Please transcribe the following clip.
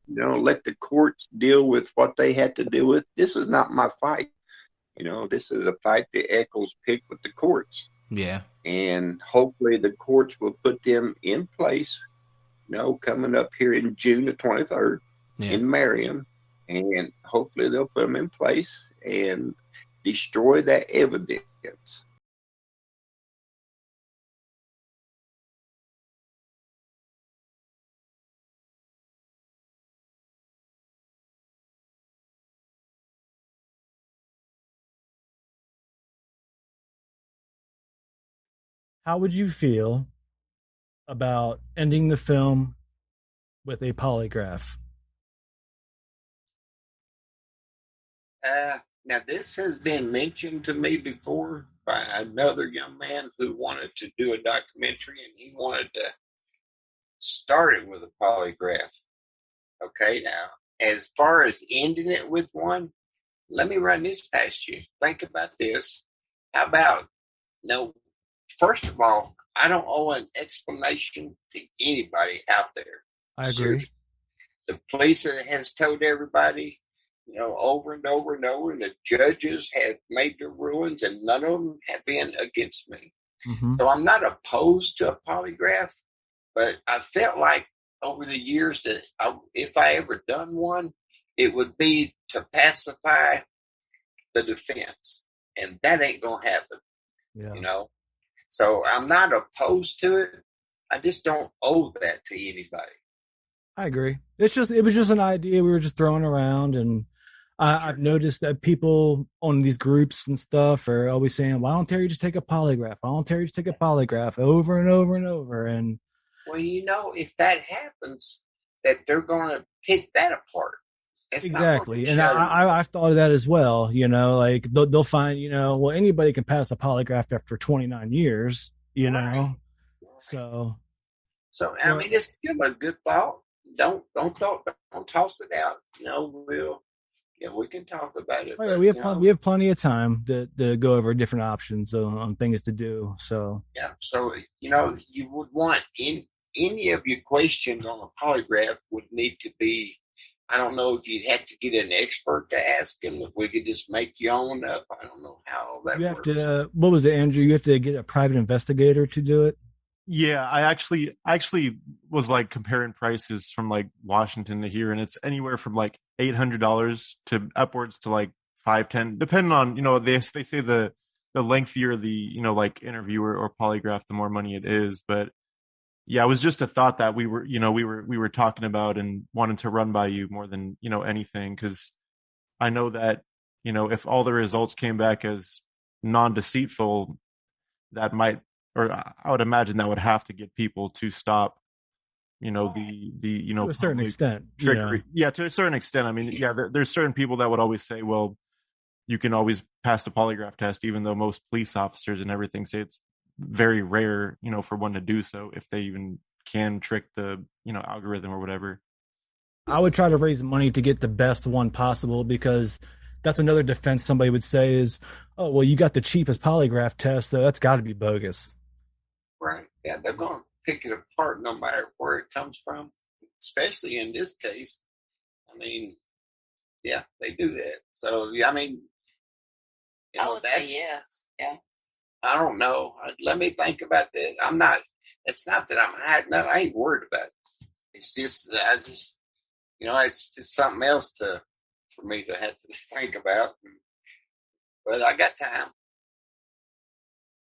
let the courts deal with what they had to deal with. This is not my fight. This is a fight the Echols picked with the courts. Yeah. And hopefully the courts will put them in place, coming up here in June the 23rd in Marion. And hopefully they'll put them in place and destroy that evidence. How would you feel about ending the film with a polygraph? Now, this has been mentioned to me before by another young man who wanted to do a documentary, and he wanted to start it with a polygraph. Okay, now, as far as ending it with one, let me run this past you. Think about this. How about, first of all, I don't owe an explanation to anybody out there. I agree. Seriously. The police has told everybody, over and over and over, and the judges have made their rulings, and none of them have been against me. Mm-hmm. So I'm not opposed to a polygraph, but I felt like over the years that if I ever done one, it would be to pacify the defense, and that ain't gonna happen. Yeah. So I'm not opposed to it. I just don't owe that to anybody. I agree. It was just an idea we were just throwing around, and I've noticed that people on these groups and stuff are always saying, "Why don't Terry just take a polygraph? Why don't Terry just take a polygraph?" Over and over and over. And well, if that happens, that they're going to pick that apart. It's exactly, and I've thought of that as well. Like they'll find, well, anybody can pass a polygraph after 29 years. Right. So I mean, it's still a good thought. Don't toss it out. We can talk about it. Oh, yeah, we have plenty of time to go over different options on things to do. So yeah, so you would want any of your questions on a polygraph would need to be. I don't know if you'd have to get an expert to ask him. If we could just make your own up, I don't know how that you have works. to. What was it, Andrew? You have to get a private investigator to do it. Yeah, I actually was like comparing prices from like Washington to here, and it's anywhere from like $800 to upwards to like 510, depending on they say the lengthier the like interview or polygraph, the more money it is. But yeah, it was just a thought that we were talking about and wanted to run by you more than anything, because I know that if all the results came back as non-deceitful, that might, or I would imagine that would have to get people to stop, the to a certain extent trickery. Yeah, to a certain extent. I mean, yeah, there's certain people that would always say, well, you can always pass the polygraph test, even though most police officers and everything say it's very rare, for one to do so, if they even can trick the, algorithm or whatever. I would try to raise money to get the best one possible, because that's another defense somebody would say is, oh, well, you got the cheapest polygraph test, so that's got to be bogus. Right. Yeah, they're going to pick it apart no matter where it comes from, especially in this case. I mean, yeah, they do that. So, I mean, I would say yes. Yeah. I don't know. Let me think about that. It's not that I'm hiding that. I ain't worried about it. It's just that it's just something else for me to have to think about. But I got time.